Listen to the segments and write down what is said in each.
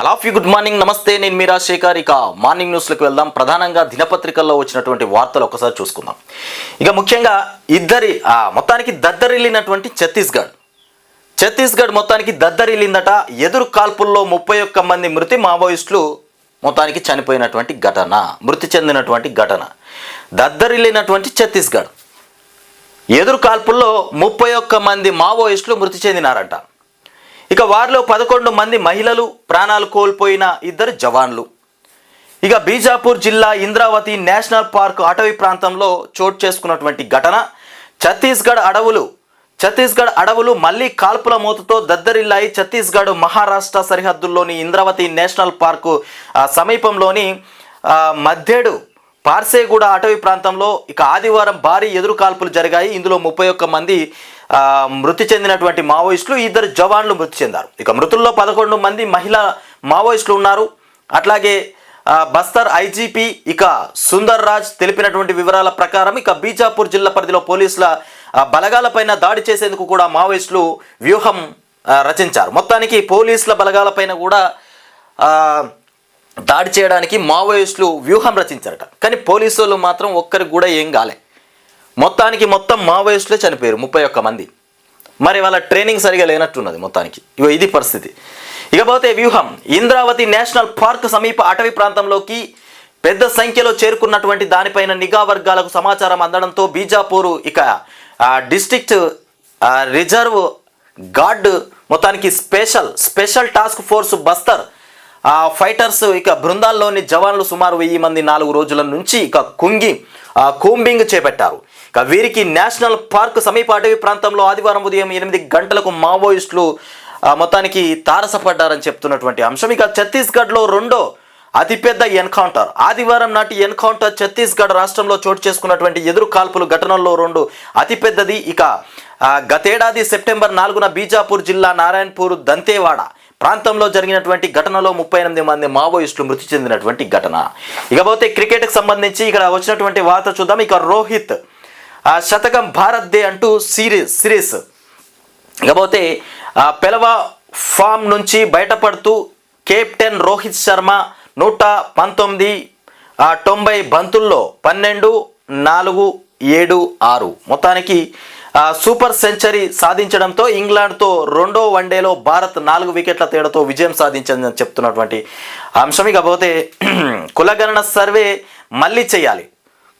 అలాఫీ good morning, నమస్తే. నేను మీ రాజశేఖర్. ఇక మార్నింగ్ న్యూస్లకు వెళ్దాం. ప్రధానంగా దినపత్రికల్లో వచ్చినటువంటి వార్తలు ఒకసారి చూసుకుందాం. ఇక ముఖ్యంగా మొత్తానికి దద్దరిల్లినటువంటి ఛత్తీస్గఢ్ మొత్తానికి దద్దరిల్లిందట. ఎదురు కాల్పుల్లో 31 మంది మావోయిస్టులు మొత్తానికి మృతి చెందినటువంటి ఘటన దద్దరిల్లినటువంటి ఛత్తీస్గఢ్. ఎదురు కాల్పుల్లో 31 మంది మావోయిస్టులు మృతి చెందినారంట. ఇక వారిలో 11 మంది మహిళలు, ప్రాణాలు కోల్పోయిన 2 జవాన్లు. ఇక బీజాపూర్ జిల్లా ఇంద్రావతి నేషనల్ పార్క్ అటవీ ప్రాంతంలో చోటు చేసుకున్నటువంటి ఘటన. ఛత్తీస్గఢ్ అడవులు మళ్లీ కాల్పుల మూతతో దద్దరిల్లాయి. ఛత్తీస్గఢ్ మహారాష్ట్ర సరిహద్దుల్లోని ఇంద్రావతి నేషనల్ పార్కు సమీపంలోని మధ్యేడు పార్సేగూడ అటవీ ప్రాంతంలో ఇక ఆదివారం భారీ ఎదురు కాల్పులు జరిగాయి. ఇందులో 31 మంది మృతి చెందినటువంటి మావోయిస్టులు, 2 జవాన్లు మృతి చెందారు. ఇక మృతుల్లో 11 మంది మహిళా మావోయిస్టులు ఉన్నారు. అట్లాగే బస్తర్ ఐజీపీ ఇక సుందర్ రాజ్ తెలిపినటువంటి వివరాల ప్రకారం ఇక బీజాపూర్ జిల్లా పరిధిలో పోలీసుల బలగాలపైన దాడి చేసేందుకు కూడా మావోయిస్టులు వ్యూహం రచించారు. మొత్తానికి పోలీసుల బలగాలపైన కూడా దాడి చేయడానికి మావోయిస్టులు వ్యూహం రచించారట. కానీ పోలీసులు మాత్రం ఒక్కరికి కూడా ఏం కాలే. మొత్తం మావోయిస్టులే చనిపోయారు 31 మంది. మరి వాళ్ళ ట్రైనింగ్ సరిగా లేనట్టున్నది. మొత్తానికి ఇది పరిస్థితి. ఇకపోతే వ్యూహం. ఇంద్రావతి నేషనల్ పార్క్ సమీప అటవీ ప్రాంతంలోకి పెద్ద సంఖ్యలో చేరుకున్నటువంటి దానిపైన నిఘా వర్గాలకు సమాచారం అందడంతో బీజాపూర్ ఇక డిస్ట్రిక్ట్ రిజర్వ్ గార్డ్ మొత్తానికి special task force Bastar fighters ఇక బృందాల్లోని జవాన్లు సుమారు 1000 మంది 4 రోజుల నుంచి ఇక కూంబింగ్ చేపట్టారు. ఇక వీరికి నేషనల్ పార్క్ సమీప అటవీ ప్రాంతంలో ఆదివారం ఉదయం 8 గంటలకు మావోయిస్టులు మొత్తానికి తారసపడ్డారని చెప్తున్నటువంటి అంశం. ఇక ఛత్తీస్గఢ్లో రెండో అతిపెద్ద ఎన్కౌంటర్. ఆదివారం నాటి ఎన్కౌంటర్ ఛత్తీస్గఢ్ రాష్ట్రంలో చోటు చేసుకున్నటువంటి ఎదురు కాల్పులు ఘటనల్లో 2 అతిపెద్దది. ఇక గతేడాది సెప్టెంబర్ 4న బీజాపూర్ జిల్లా నారాయణపూర్ దంతేవాడ ప్రాంతంలో జరిగినటువంటి ఘటనలో 38 మంది మావోయిస్టులు మృతి చెందినటువంటి ఘటన. ఇకపోతే క్రికెట్కి సంబంధించి ఇక్కడ వచ్చినటువంటి వార్త చూద్దాం. ఇక రోహిత్ శతకం భారత్ డే అంటూ సిరీస్. ఇకపోతే పెలవా ఫామ్ నుంచి బయటపడుతూ కెప్టెన్ రోహిత్ శర్మ 119 90 బంతుల్లో 12 4 7 6 మొత్తానికి సూపర్ సెంచరీ సాధించడంతో ఇంగ్లాండ్తో రెండో వన్డేలో భారత్ 4 వికెట్ల తేడాతో విజయం సాధించిందని చెప్తున్నటువంటి అంశం. ఇకపోతే కులగణన సర్వే మళ్ళీ చేయాలి.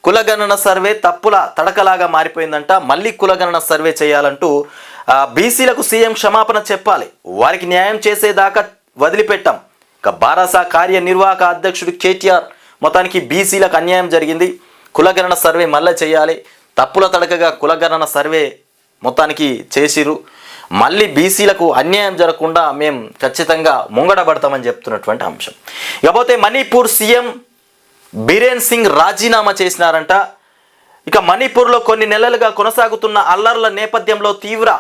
కులగణన సర్వే తప్పుల తడకలాగా మారిపోయిందంట. మళ్ళీ కులగణన సర్వే చేయాలంటూ బీసీలకు సీఎం క్షమాపణ చెప్పాలి. వారికి న్యాయం చేసేదాకా వదిలిపెట్టాం. ఇక బారాసా కార్యనిర్వాహక అధ్యక్షుడు కేటీఆర్ మొత్తానికి బీసీలకు అన్యాయం జరిగింది, కులగణన సర్వే మళ్ళీ చేయాలి, తప్పుల తడకగా కులగణన సర్వే మొత్తానికి చేసిరు, మళ్ళీ బీసీలకు అన్యాయం జరగకుండా మేము ఖచ్చితంగా ముంగడబడతామని చెప్తున్నటువంటి అంశం. ఇకపోతే మణిపూర్ సీఎం బీరేన్ సింగ్ రాజీనామా చేసినారంట. ఇక మణిపూర్లో కొన్ని నెలలుగా కొనసాగుతున్న అల్లర్ల నేపథ్యంలో తీవ్ర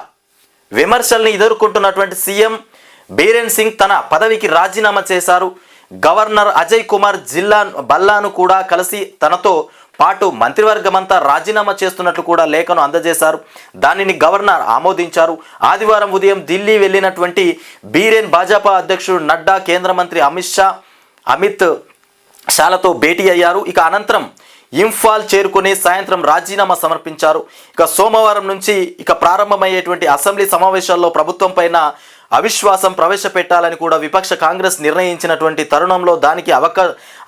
విమర్శల్ని ఎదుర్కొంటున్నటువంటి సీఎం బీరేన్ సింగ్ తన పదవికి రాజీనామా చేశారు. గవర్నర్ అజయ్ కుమార్ బల్లాను కూడా కలిసి తనతో పాటు మంత్రివర్గమంతా రాజీనామా చేస్తున్నట్లు కూడా లేఖను అందజేశారు. దానిని గవర్నర్ ఆమోదించారు. ఆదివారం ఉదయం ఢిల్లీ వెళ్ళినటువంటి బీరేన్ భాజపా అధ్యక్షుడు నడ్డా, కేంద్ర మంత్రి అమిత్ షాలతో భేటీ అయ్యారు. ఇక అనంతరం ఇంఫాల్ చేరుకుని సాయంత్రం రాజీనామా సమర్పించారు. ఇక సోమవారం నుంచి ఇక ప్రారంభమయ్యేటువంటి అసెంబ్లీ సమావేశాల్లో ప్రభుత్వం పైన అవిశ్వాసం ప్రవేశపెట్టాలని కూడా విపక్ష కాంగ్రెస్ నిర్ణయించినటువంటి తరుణంలో దానికి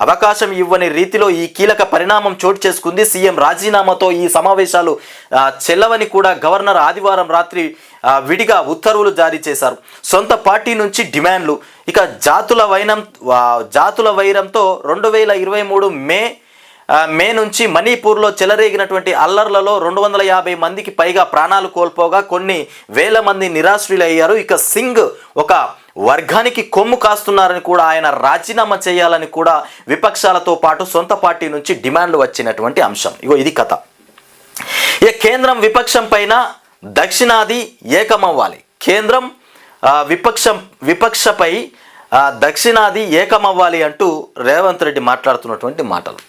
అవకాశం ఇవ్వని రీతిలో ఈ కీలక పరిణామం చోటు చేసుకుంది. సీఎం రాజీనామాతో ఈ సమావేశాలు చెల్లవని కూడా గవర్నర్ ఆదివారం రాత్రి విడిగా ఉత్తర్వులు జారీ చేశారు. సొంత పార్టీ నుంచి డిమాండ్లు. ఇక జాతుల వైరంతో 2023 మే నుంచి మణిపూర్లో చెలరేగినటువంటి అల్లర్లలో 250 మందికి పైగా ప్రాణాలు కోల్పోగా కొన్ని వేల మంది నిరాశ్రులయ్యారు. ఇక సింగ్ ఒక వర్గానికి కొమ్ము కాస్తున్నారని కూడా ఆయన రాజీనామా చేయాలని కూడా విపక్షాలతో పాటు సొంత పార్టీ నుంచి డిమాండ్లు వచ్చినటువంటి అంశం. ఇది కథ. ఇక కేంద్రం విపక్షం పైన దక్షిణాది ఏకమవ్వాలి. కేంద్రం విపక్షపై దక్షిణాది ఏకమవ్వాలి అంటూ రేవంత్ రెడ్డి మాట్లాడుతున్నటువంటి మాటలు.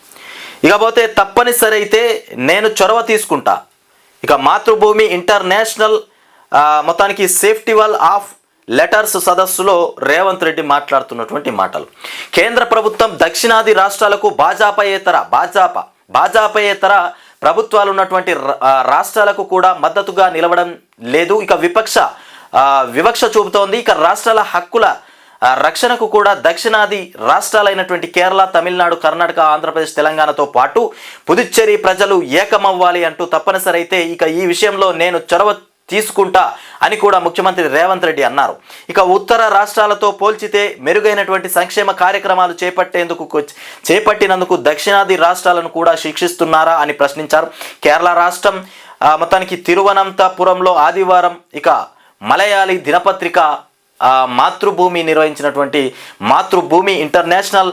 ఇకపోతే తప్పనిసరి అయితే నేను చొరవ తీసుకుంటా. ఇక మాతృభూమి ఇంటర్నేషనల్ మొత్తానికి సేఫ్టీ వాల్ ఆఫ్ లెటర్స్ సదస్సులో రేవంత్ రెడ్డి మాట్లాడుతున్నటువంటి మాటలు. కేంద్ర ప్రభుత్వం దక్షిణాది రాష్ట్రాలకు భాజపాయేతర ప్రభుత్వాలు ఉన్నటువంటి రాష్ట్రాలకు కూడా మద్దతుగా నిలవడం లేదు. ఇక వివక్ష చూపుతోంది. ఇక రాష్ట్రాల హక్కుల రక్షణకు కూడా దక్షిణాది రాష్ట్రాలైనటువంటి కేరళ, తమిళనాడు, కర్ణాటక, ఆంధ్రప్రదేశ్, తెలంగాణతో పాటు పుదుచ్చేరి ప్రజలు ఏకమవ్వాలి అంటూ తప్పనిసరి అయితే ఇక ఈ విషయంలో నేను చొరవ తీసుకుంటా అని కూడా ముఖ్యమంత్రి రేవంత్ రెడ్డి అన్నారు. ఇక ఉత్తర రాష్ట్రాలతో పోల్చితే మెరుగైనటువంటి సంక్షేమ కార్యక్రమాలు చేపట్టినందుకు దక్షిణాది రాష్ట్రాలను కూడా శిక్షిస్తున్నారా అని ప్రశ్నించారు. కేరళ రాష్ట్రం మొత్తానికి తిరువనంతపురంలో ఆదివారం ఇక మలయాళీ దినపత్రిక మాతృభూమి నిర్వహించినటువంటి మాతృభూమి ఇంటర్నేషనల్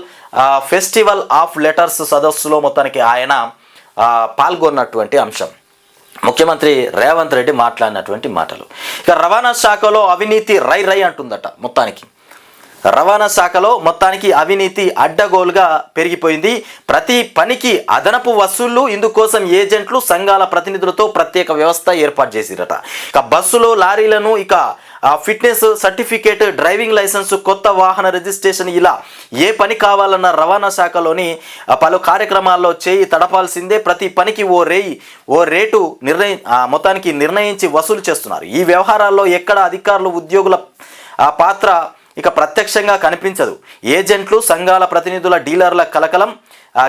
ఫెస్టివల్ ఆఫ్ లెటర్స్ సదస్సులో మొత్తానికి ఆయన పాల్గొన్నటువంటి అంశం. ముఖ్యమంత్రి రేవంత్ రెడ్డి మాట్లాడినటువంటి మాటలు. ఇక రవాణా శాఖలో అవినీతి రై అంటుందట. మొత్తానికి రవాణా శాఖలో మొత్తానికి అవినీతి అడ్డగోలుగా పెరిగిపోయింది. ప్రతి పనికి అదనపు వసూళ్లు, ఇందుకోసం ఏజెంట్లు, సంఘాల ప్రతినిధులతో ప్రత్యేక వ్యవస్థ ఏర్పాటు చేసిరట. ఇక బస్సులు, లారీలను ఇక ఫిట్నెస్ సర్టిఫికేట్, డ్రైవింగ్ లైసెన్స్, కొత్త వాహన రిజిస్ట్రేషన్, ఇలా ఏ పని కావాలన్న రవాణా శాఖలోని పలు కార్యక్రమాల్లో చేయి తడపాల్సిందే. ప్రతి పనికి ఓ రేటు మొత్తానికి నిర్ణయించి వసూలు చేస్తున్నారు. ఈ వ్యవహారాల్లో ఎక్కడ అధికారులు, ఉద్యోగుల పాత్ర ఇక ప్రత్యక్షంగా కనిపించదు. ఏజెంట్లు, సంఘాల ప్రతినిధుల, డీలర్ల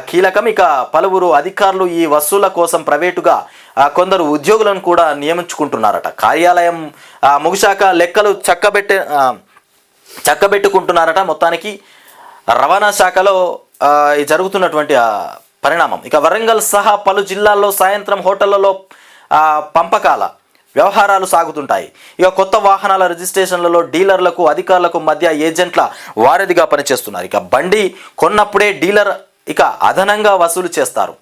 కీలకం. ఇక పలువురు అధికారులు ఈ వసూళ్ల కోసం ప్రైవేటుగా కొందరు ఉద్యోగులను కూడా నియమించుకుంటున్నారట. కార్యాలయం ముగిశాక లెక్కలు చక్కబెట్టుకుంటున్నారట. మొత్తానికి రవాణా శాఖలో జరుగుతున్నటువంటి పరిణామం. ఇక వరంగల్ సహా పలు జిల్లాల్లో సాయంత్రం హోటళ్లలో పంపకాల వ్యవహారాలు సాగుతుంటాయి. ఇక కొత్త వాహనాల రిజిస్ట్రేషన్లలో డీలర్లకు, అధికారులకు మధ్య ఏజెంట్ల వారధిగా పనిచేస్తున్నారు. ఇక బండి కొన్నప్పుడే డీలర్ ఇక అదనంగా వసూలు చేస్తారు.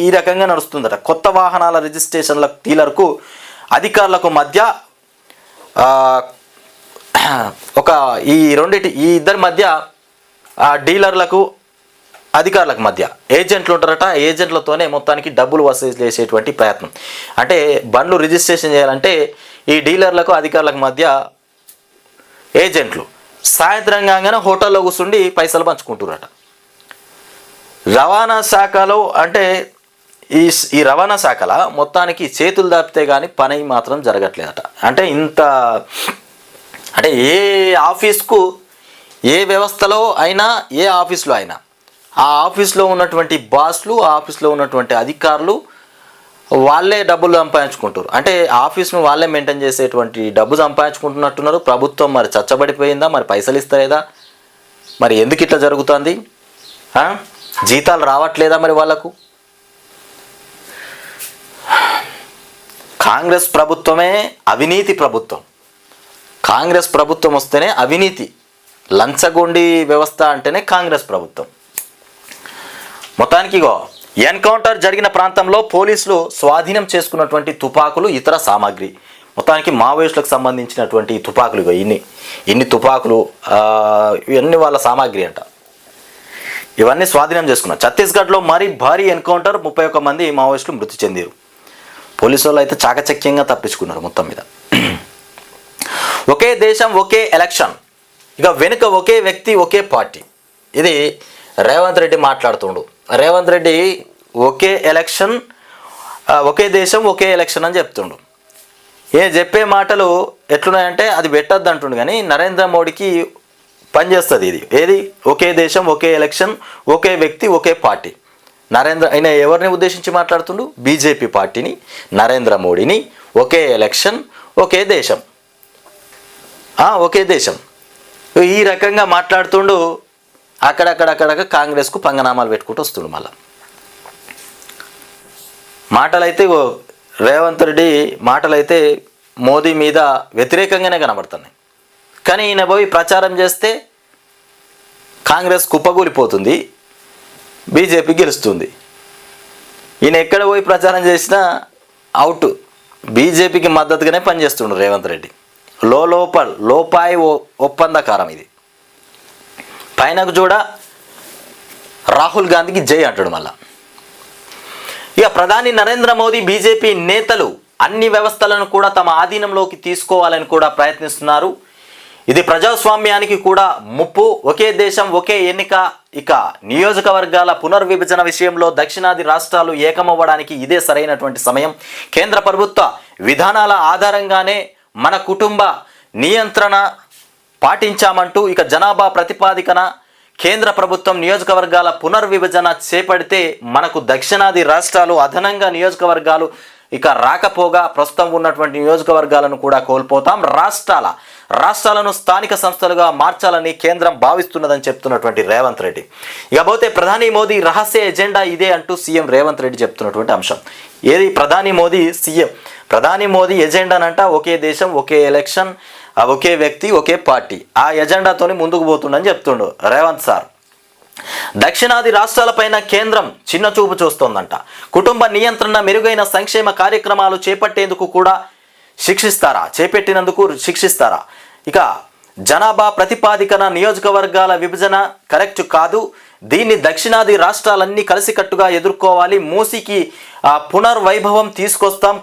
ఈ రకంగా నడుస్తుందట. కొత్త వాహనాల రిజిస్ట్రేషన్ల డీలర్కు, అధికారులకు మధ్య ఈ ఇద్దరి మధ్య డీలర్లకు, అధికారులకు మధ్య ఏజెంట్లు ఉంటారట. ఏజెంట్లతోనే మొత్తానికి డబ్బులు వసూలు చేసేటువంటి ప్రయత్నం. అంటే బండ్లు రిజిస్ట్రేషన్ చేయాలంటే ఈ డీలర్లకు, అధికారులకు మధ్య ఏజెంట్లు సాయంత్రం కాగానే హోటల్లో కూర్చుండి పైసలు పంచుకుంటున్నారట. రవాణా శాఖలో అంటే ఈ రవాణా శాఖల మొత్తానికి చేతులు దాపితే కానీ పని మాత్రం జరగట్లేదట. అంటే అంటే ఏ ఆఫీస్కు, ఏ వ్యవస్థలో అయినా, ఏ ఆఫీస్లో అయినా ఆ ఆఫీస్లో ఉన్నటువంటి బాస్లు, ఆ ఆఫీస్లో ఉన్నటువంటి అధికారులు వాళ్ళే డబ్బులు సంపాదించుకుంటారు. అంటే ఆఫీస్ను వాళ్ళే మెయింటైన్ చేసేటువంటి డబ్బు సంపాదించుకుంటున్నట్టున్నారు. ప్రభుత్వం మరి చచ్చబడిపోయిందా? మరి పైసలు ఇస్తలేదా? మరి ఎందుకు ఇట్లా జరుగుతుంది? జీతాలు రావట్లేదా మరి వాళ్ళకు? కాంగ్రెస్ ప్రభుత్వమే అవినీతి ప్రభుత్వం. కాంగ్రెస్ ప్రభుత్వం వస్తేనే అవినీతి, లంచగొండి వ్యవస్థ అంటేనే కాంగ్రెస్ ప్రభుత్వం. మొత్తానికి ఎన్కౌంటర్ జరిగిన ప్రాంతంలో పోలీసులు స్వాధీనం చేసుకున్నటువంటి తుపాకులు, ఇతర సామాగ్రి, మొత్తానికి మావోయిస్టులకు సంబంధించినటువంటి తుపాకులు, ఇన్ని తుపాకులు, ఇవన్నీ వాళ్ళ సామాగ్రి అంట. ఇవన్నీ స్వాధీనం చేసుకున్నారు. ఛత్తీస్గఢ్లో మరీ భారీ ఎన్కౌంటర్, 31 మంది మావోయిస్టులు మృతి చెందారు. పోలీసు వాళ్ళు అయితే చాకచక్యంగా తప్పించుకున్నారు మొత్తం మీద. ఒకే దేశం ఒకే ఎలక్షన్, ఇక వెనుక ఒకే వ్యక్తి ఒకే పార్టీ. ఇది రేవంత్ రెడ్డి మాట్లాడుతుండు. రేవంత్ రెడ్డి ఒకే ఎలక్షన్, ఒకే దేశం ఒకే ఎలక్షన్ అని చెప్తుండు. చెప్పే మాటలు ఎట్లున్నాయంటే అది పెట్టద్దు అంటుండు. కానీ నరేంద్ర మోడీకి పనిచేస్తుంది ఇది. ఒకే దేశం ఒకే ఎలక్షన్, ఒకే వ్యక్తి ఒకే పార్టీ. ఆయన ఎవరిని ఉద్దేశించి మాట్లాడుతుండు? బీజేపీ పార్టీని, నరేంద్ర మోడీని. ఒకే ఎలక్షన్ ఒకే దేశం, ఒకే దేశం, ఈ రకంగా మాట్లాడుతుండు. అక్కడక్కడ కాంగ్రెస్కు పంగనామాలు పెట్టుకుంటూ వస్తుండు. మళ్ళా మాటలైతే రేవంత్ రెడ్డి మాటలైతే మోదీ మీద వ్యతిరేకంగానే కనబడుతున్నాయి. కానీ ఈయన పోయి ప్రచారం చేస్తే కాంగ్రెస్ కుప్పగూలిపోతుంది, బీజేపీ గెలుస్తుంది. ఈయన ఎక్కడ పోయి ప్రచారం చేసినా అవుట్. బీజేపీకి మద్దతుగానే పనిచేస్తుండు రేవంత్ రెడ్డి. లోపాయి ఒప్పందకారం ఇది. పైనకు చూడ రాహుల్ గాంధీకి జై అంటాడు మళ్ళా. ఇక ప్రధాని నరేంద్ర మోదీ, బీజేపీ నేతలు అన్ని వ్యవస్థలను కూడా తమ ఆధీనంలోకి తీసుకోవాలని కూడా ప్రయత్నిస్తున్నారు. ఇది ప్రజాస్వామ్యానికి కూడా ముప్పు. ఒకే దేశం ఒకే ఎన్నిక. ఇక నియోజకవర్గాల పునర్విభజన విషయంలో దక్షిణాది రాష్ట్రాలు ఏకమవ్వడానికి ఇదే సరైనటువంటి సమయం. కేంద్ర ప్రభుత్వ విధానాల ఆధారంగానే మన కుటుంబ నియంత్రణ పాటించామంటూ ఇక జనాభా ప్రతిపాదికన కేంద్ర ప్రభుత్వం నియోజకవర్గాల పునర్విభజన చేపడితే మనకు దక్షిణాది రాష్ట్రాలు అదనంగా నియోజకవర్గాలు ఇక రాకపోగా ప్రస్తుతం ఉన్నటువంటి నియోజకవర్గాలను కూడా కోల్పోతాం. రాష్ట్రాలను స్థానిక సంస్థలుగా మార్చాలని కేంద్రం భావిస్తున్నదని చెప్తున్నటువంటి రేవంత్ రెడ్డి. ఇకపోతే ప్రధాని మోదీ రహస్య ఎజెండా ఇదే అంటూ సీఎం రేవంత్ రెడ్డి చెప్తున్నటువంటి అంశం. ఏది ప్రధాని మోదీ ఎజెండానంట ఒకే దేశం ఒకే ఎలక్షన్, ఒకే వ్యక్తి ఒకే పార్టీ. ఆ ఎజెండాతోని ముందుకు పోతుండని చెప్తుండు రేవంత్ సార్. దక్షిణాది రాష్ట్రాలపైన కేంద్రం చిన్న చూపు చూస్తోందంట. కుటుంబ నియంత్రణ, మెరుగైన సంక్షేమ కార్యక్రమాలు చేపట్టినందుకు శిక్షిస్తారా? ఇక జనాభా ప్రతిపాదికన నియోజకవర్గాల విభజన కరెక్ట్ కాదు. దీన్ని దక్షిణాది రాష్ట్రాలన్నీ కలిసికట్టుగా ఎదుర్కోవాలి. మూసికి పునర్వైభవం తీసుకొస్తాం.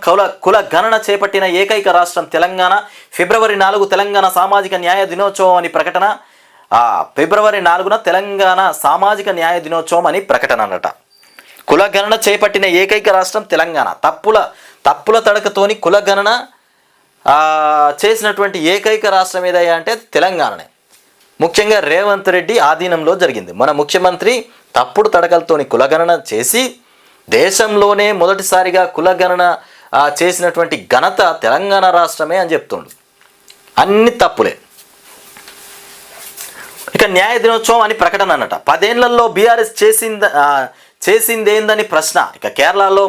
కుల గణన చేపట్టిన ఏకైక రాష్ట్రం తెలంగాణ. ఫిబ్రవరి 4 తెలంగాణ సామాజిక న్యాయ దినోత్సవం అని ప్రకటన. ఫిబ్రవరి 4న తెలంగాణ సామాజిక న్యాయ దినోత్సవం అని ప్రకటన అన్నట. కులగణన చేపట్టిన ఏకైక రాష్ట్రం తెలంగాణ. తప్పుల తడకతోని కులగణన చేసినటువంటి ఏకైక రాష్ట్రం ఏదయ్యా అంటే తెలంగాణనే. ముఖ్యంగా రేవంత్ రెడ్డి ఆధీనంలో జరిగింది. మన ముఖ్యమంత్రి తప్పుడు తడకలతోని కులగణన చేసి దేశంలోనే మొదటిసారిగా కులగణన చేసినటువంటి ఘనత తెలంగాణ రాష్ట్రమే అని చెప్తుండు. అన్ని తప్పులే. ఇక న్యాయ దినోత్సవం అని ప్రకటన అన్నట. 10 ఏళ్లలో బీఆర్ఎస్ చేసిందేందని ప్రశ్న. ఇక కేరళలో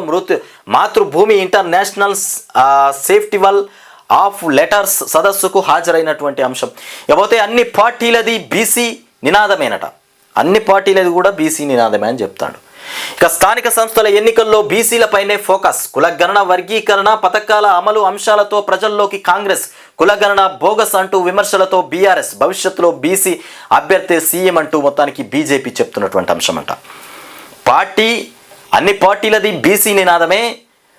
మాతృభూమి ఇంటర్నేషనల్ సేఫ్టివల్ ఆఫ్ లెటర్స్ సదస్సుకు హాజరైనటువంటి అంశం. ఇకపోతే అన్ని పార్టీలది బీసీ నినాదమేనట. అన్ని పార్టీలది కూడా బీసీ నినాదమే అని చెప్తాడు. ఇక స్థానిక సంస్థల ఎన్నికల్లో బీసీలపైనే ఫోకస్. కులగణన, వర్గీకరణ పథకాల అమలు అంశాలతో ప్రజల్లోకి కాంగ్రెస్. కులగణన బోగస్ అంటూ విమర్శలతో బీఆర్ఎస్. భవిష్యత్తులో బీసీ అభ్యర్థి సీఎం అంటూ మొత్తానికి బీజేపీ చెప్తున్నటువంటి అంశం అంట. అన్ని పార్టీలది బీసీ నినాదమే.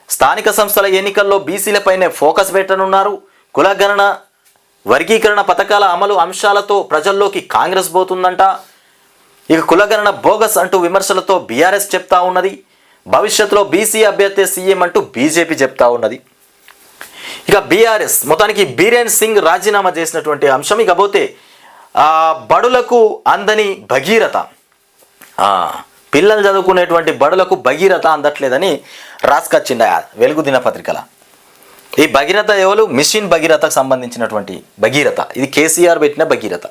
స్థానిక సంస్థల ఎన్నికల్లో బీసీలపైనే ఫోకస్ పెట్టనున్నారు. కులగణన, వర్గీకరణ పథకాల అమలు అంశాలతో ప్రజల్లోకి కాంగ్రెస్ పోతుందంట. ఇక కులగణన బోగస్ అంటూ విమర్శలతో బీఆర్ఎస్ చెప్తా ఉన్నది. భవిష్యత్తులో బీసీ అభ్యర్థి సీఎం అంటూ బీజేపీ చెప్తా ఉన్నది. ఇక బీఆర్ఎస్ మొత్తానికి బీరేన్ సింగ్ రాజీనామా చేసినటువంటి అంశం. ఇకపోతే బడులకు అందని భగీరథ, పిల్లలు చదువుకునేటువంటి బడులకు భగీరథ అందట్లేదని రాసుకొచ్చిండ వెలుగు దినపత్రికల. ఈ భగీరథ ఎవరు? మిషన్ భగీరథకు సంబంధించినటువంటి భగీరథ. ఇది కేసీఆర్ పెట్టిన భగీరథ.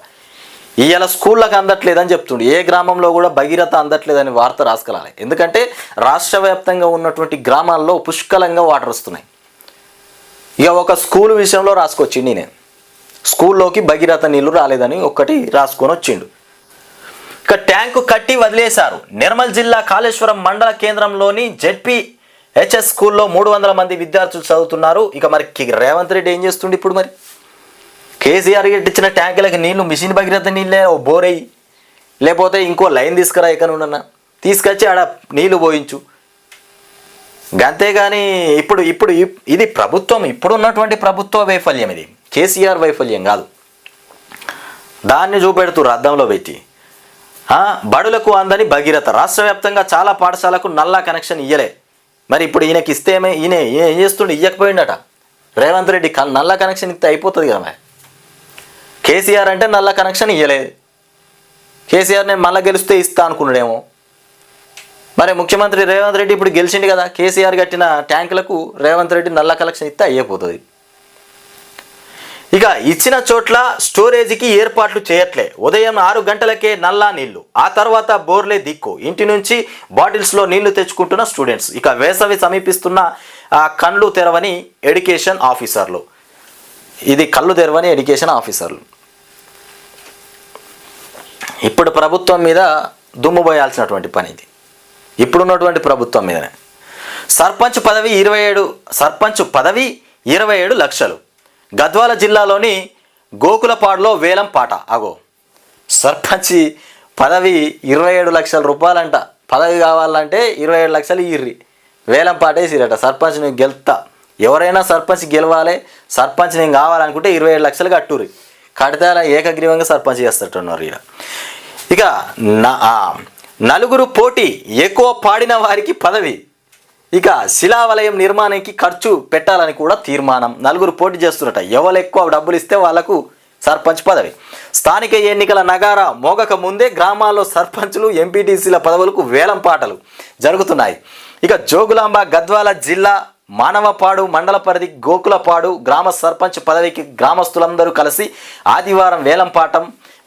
ఇవాళ స్కూళ్ళకు అందట్లేదని చెప్తుండే. ఏ గ్రామంలో కూడా భగీరథ అందట్లేదని వార్త రాసుకెళ్ళాలి. ఎందుకంటే రాష్ట్ర వ్యాప్తంగా ఉన్నటువంటి గ్రామాల్లో పుష్కలంగా వాటర్ వస్తున్నాయి. ఇక ఒక స్కూల్ విషయంలో రాసుకొచ్చిండి నేను. స్కూల్లోకి భగీరథ నీళ్లు రాలేదని ఒక్కటి రాసుకొని వచ్చిండు. ఇక ట్యాంకు కట్టి వదిలేశారు. నిర్మల్ జిల్లా కాళేశ్వరం మండల కేంద్రంలోని జెడ్పీహెచ్ఎస్ స్కూల్లో 300 మంది విద్యార్థులు చదువుతున్నారు. ఇక మరి రేవంత్ రెడ్డి ఏం చేస్తుండే ఇప్పుడు? మరి కేసీఆర్ ఇచ్చిన ట్యాంకులకి నీళ్లు మిషన్ భగీరథ నీళ్ళే ఓ బోరయ్యి, లేకపోతే ఇంకో లైన్ తీసుకురా ఎక్కడున్నా తీసుకొచ్చి ఆడ నీళ్లు పోయించు. అంతేగాని ఇప్పుడు ఇది ప్రభుత్వం, ఇప్పుడున్నటువంటి ప్రభుత్వ వైఫల్యం. ఇది కేసీఆర్ వైఫల్యం కాదు. దాన్ని చూపెడుతున్నారు అద్దంలో పెట్టి. బడులకు అందని భగీరథ. రాష్ట్ర వ్యాప్తంగా చాలా పాఠశాలకు నల్లా కనెక్షన్ ఇయ్యలే. మరి ఇప్పుడు ఈయనకి ఇస్తే ఈయన ఏం చేస్తుండే? ఇయ్యకపోయిండట రేవంత్ రెడ్డి. నల్లా కనెక్షన్ ఇస్తే అయిపోతుంది కదా. మరి కేసీఆర్ అంటే నల్లా కనెక్షన్ ఇయ్యలేదు. కేసీఆర్ నేను మళ్ళీ గెలిస్తే ఇస్తా అనుకున్నాడేమో. మరి ముఖ్యమంత్రి రేవంత్ రెడ్డి ఇప్పుడు గెలిచిండు కదా. కేసీఆర్ కట్టిన ట్యాంకులకు రేవంత్ రెడ్డి నల్లా కనెక్షన్ ఇస్తే అయిపోతుంది. ఇక ఇచ్చిన చోట్ల స్టోరేజీకి ఏర్పాట్లు చేయట్లే. ఉదయం 6 గంటలకే నల్లా నీళ్లు, ఆ తర్వాత బోర్లే దిక్కు. ఇంటి నుంచి బాటిల్స్లో నీళ్లు తెచ్చుకుంటున్న స్టూడెంట్స్. ఇక వేసవి సమీపిస్తున్న కళ్ళు తెరవని ఎడ్యుకేషన్ ఆఫీసర్లు. ఇది కళ్ళు తెరవని ఎడ్యుకేషన్ ఆఫీసర్లు. ఇప్పుడు ప్రభుత్వం మీద దుమ్ము పోయాల్సినటువంటి పని ఇది. ఇప్పుడున్నటువంటి ప్రభుత్వం మీదనే. సర్పంచ్ పదవి 27 లక్షలు. గద్వాల జిల్లాలోని గోకులపాడులో వేలం పాట. సర్పంచ్ పదవి 27 లక్షల రూపాయలంట. పదవి కావాలంటే 27 లక్షలు ఇర్రి వేలం పాట వేసిరట. సర్పంచ్ నువ్వు గెలుతా ఎవరైనా సర్పంచ్ గెలవాలి, సర్పంచ్ నేను కావాలనుకుంటే 27 లక్షలు కట్టుర్రి, కడితే అలా ఏకగ్రీవంగా సర్పంచ్ చేస్తట్టున్నారు ఇక్కడ. ఇక నలుగురు పోటీ, ఎక్కువ పాడిన వారికి పదవి. ఇక శిలావలయం నిర్మాణానికి ఖర్చు పెట్టాలని కూడా తీర్మానం. నలుగురు పోటీ చేస్తున్నట, ఎవరు ఎక్కువ డబ్బులు ఇస్తే వాళ్లకు సర్పంచ్ పదవి. స్థానిక ఎన్నికల నగారా మోగక ముందే గ్రామాల్లో సర్పంచులు, ఎంపీటీసీల పదవులకు వేలం పాటలు జరుగుతున్నాయి. ఇక జోగులాంబ గద్వాల జిల్లా మానవపాడు మండల పరిధి గోకులపాడు గ్రామ సర్పంచ్ పదవికి గ్రామస్తులందరూ కలిసి ఆదివారం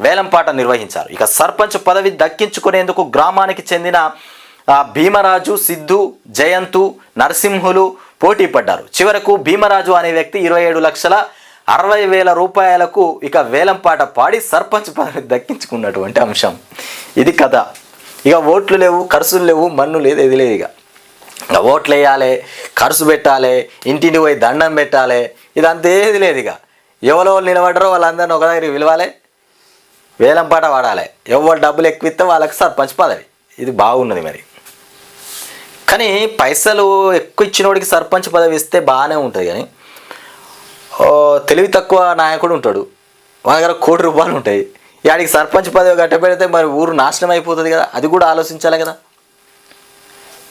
వేలంపాట నిర్వహించారు. ఇక సర్పంచ్ పదవి దక్కించుకునేందుకు గ్రామానికి చెందిన భీమరాజు, సిద్ధు, జయంతు, నరసింహులు పోటీ పడ్డారు. చివరకు భీమరాజు అనే వ్యక్తి 27,60,000 రూపాయలకు ఇక వేలంపాట పాడి సర్పంచ్ పదవి దక్కించుకున్నటువంటి అంశం. ఇది కథ. ఇక ఓట్లు లేవు, ఖర్చులు లేవు, మన్ను లేదు, ఇది లేదు. ఇక ఓట్లు వేయాలి, ఖర్చు పెట్టాలి, ఇంటిని పోయి దండం పెట్టాలి, ఇదంతా ఏది లేదు. ఇక ఎవరో నిలబడ్డారో వాళ్ళందరినీ ఒక దగ్గరికి పిలవాలి, వేలంపాట వాడాలి, ఎవరు డబ్బులు ఎక్కువ ఇస్తే వాళ్ళకి సర్పంచ్ పదవి. ఇది బాగున్నది. మరి కానీ పైసలు ఎక్కువ ఇచ్చినోడికి సర్పంచ్ పదవి ఇస్తే బాగానే ఉంటుంది. కానీ తెలివి తక్కువ నాయకుడు ఉంటాడు, వాళ్ళ దగ్గర ₹1 కోటి ఉంటాయి, వాడికి సర్పంచ్ పదవి కట్టబెడితే మరి ఊరు నాశనం అయిపోతుంది కదా. అది కూడా ఆలోచించాలి కదా.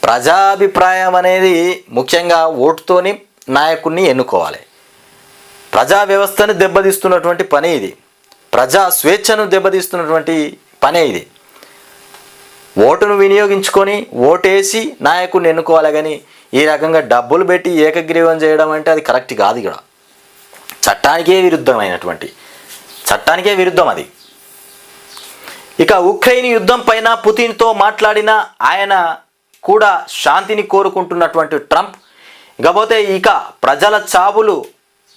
ప్రజాభిప్రాయం అనేది ముఖ్యంగా ఓటుతోని నాయకుడిని ఎన్నుకోవాలి. ప్రజా వ్యవస్థను దెబ్బతీస్తున్నటువంటి పని ఇది, ప్రజా స్వేచ్ఛను దెబ్బతీస్తున్నటువంటి పనే ఇది. ఓటును వినియోగించుకొని ఓటేసి నాయకుడిని ఎన్నుకోవాలి. కానీ ఈ రకంగా డబ్బులు పెట్టి ఏకగ్రీవం చేయడం అంటే అది కరెక్ట్ కాదు. ఇక్కడ చట్టానికే విరుద్ధం అది. ఇక ఉక్రెయిన్ యుద్ధం పైన పుతిన్తో మాట్లాడిన ఆయన కూడా శాంతిని కోరుకుంటున్నటువంటి ట్రంప్, ఇకపోతే ఇక ప్రజల చావులు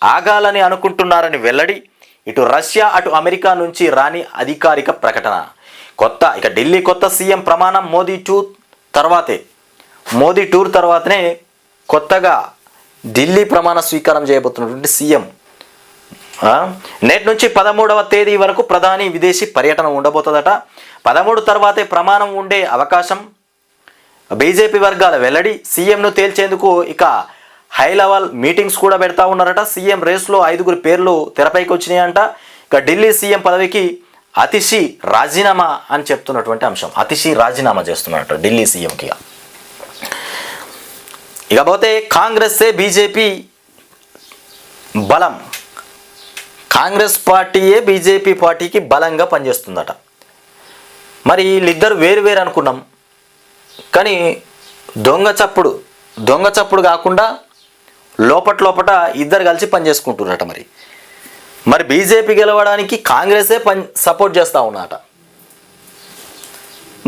ఆగాలని అనుకుంటున్నారని వెల్లడి. ఇటు రష్యా అటు అమెరికా నుంచి రాని అధికారిక ప్రకటన. ఇక ఢిల్లీ కొత్త సీఎం ప్రమాణం మోదీ టూర్ తర్వాతనే కొత్తగా ఢిల్లీ ప్రమాణ స్వీకారం చేయబోతున్నటువంటి సీఎం. నేటి నుంచి 13వ తేదీ వరకు ప్రధాని విదేశీ పర్యటన ఉండబోతుందట. 13 తర్వాతే ప్రమాణం ఉండే అవకాశం బీజేపీ వర్గాల వెల్లడి. సీఎంను తేల్చేందుకు ఇక హై లెవెల్ మీటింగ్స్ కూడా పెడతా ఉన్నారట. సీఎం రేస్లో 5 పేర్లు తెరపైకి వచ్చినాయంట. ఇక ఢిల్లీ సీఎం పదవికి అతిషి రాజీనామా అని చెప్తున్నటువంటి అంశం. అతిషి రాజీనామా చేస్తున్నట్టు ఢిల్లీ సీఎంకి. ఇకపోతే కాంగ్రెస్సే బీజేపీ బలం. కాంగ్రెస్ పార్టీయే బీజేపీ పార్టీకి బలంగా పనిచేస్తుందట. మరి వీళ్ళిద్దరు వేరు అనుకున్నాం, కానీ దొంగ చప్పుడు కాకుండా లోపట ఇద్దరు కలిసి పనిచేసుకుంటున్నట. మరి బీజేపీ గెలవడానికి కాంగ్రెసే సపోర్ట్ చేస్తూ ఉన్నట.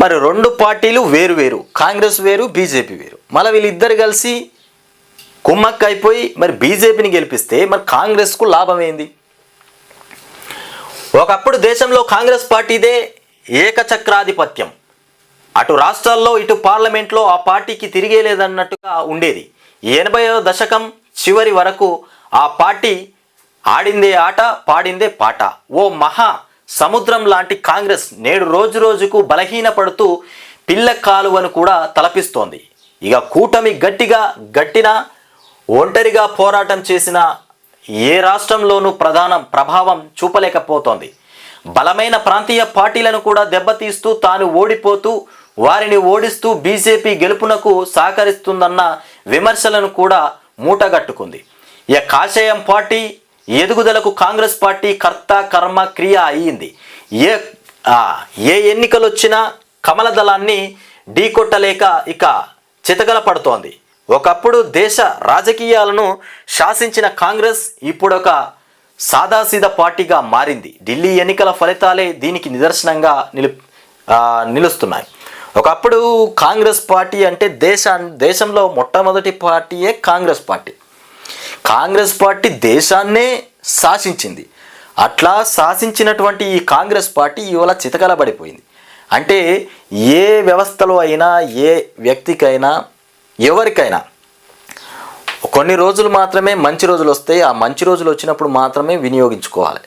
మరి 2 పార్టీలు వేరు, కాంగ్రెస్ వేరు, బీజేపీ వేరు. మళ్ళీ వీళ్ళిద్దరు కలిసి కుమ్మక్క అయిపోయి మరి బీజేపీని గెలిపిస్తే మరి కాంగ్రెస్కు లాభం ఏంది? ఒకప్పుడు దేశంలో కాంగ్రెస్ పార్టీదే ఏకచక్రాధిపత్యం. అటు రాష్ట్రాల్లో ఇటు పార్లమెంట్లో ఆ పార్టీకి తిరిగేలేదన్నట్టుగా ఉండేది. 80వ దశకం చివరి వరకు ఆ పార్టీ ఆడిందే ఆట, పాడిందే పాట. ఓ మహా సముద్రం లాంటి కాంగ్రెస్ నేడు రోజుకు బలహీనపడుతూ పిల్ల కాలువను కూడా తలపిస్తోంది. ఇక కూటమి గట్టిన ఒంటరిగా పోరాటం చేసిన ఏ రాష్ట్రంలోనూ ప్రభావం చూపలేకపోతోంది. బలమైన ప్రాంతీయ పార్టీలను కూడా దెబ్బతీస్తూ తాను ఓడిపోతూ వారిని ఓడిస్తూ బీజేపీ గెలుపునకు సహకరిస్తుందన్న విమర్శలను కూడా మూటగట్టుకుంది. ఇక కాషాయం పార్టీ ఎదుగుదలకు కాంగ్రెస్ పార్టీ కర్త కర్మ క్రియ అయ్యింది. ఏ ఎన్నికలు వచ్చినా కమల దళాన్ని ఢీకొట్టలేక ఇక చితగల పడుతోంది. ఒకప్పుడు దేశ రాజకీయాలను శాసించిన కాంగ్రెస్ ఇప్పుడొక సాదాసీదా పార్టీగా మారింది. ఢిల్లీ ఎన్నికల ఫలితాలే దీనికి నిదర్శనంగా నిలుస్తున్నాయి. ఒకప్పుడు కాంగ్రెస్ పార్టీ అంటే దేశంలో మొట్టమొదటి పార్టీయే కాంగ్రెస్ పార్టీ. కాంగ్రెస్ పార్టీ దేశాన్నే శాసించింది. అట్లా శాసించినటువంటి ఈ కాంగ్రెస్ పార్టీ ఇవాళ చితకలబడిపోయింది. అంటే ఏ వ్యవస్థలో అయినా ఏ వ్యక్తికైనా ఎవరికైనా కొన్ని రోజులు మాత్రమే మంచి రోజులు వస్తాయి. ఆ మంచి రోజులు వచ్చినప్పుడు మాత్రమే వినియోగించుకోవాలి.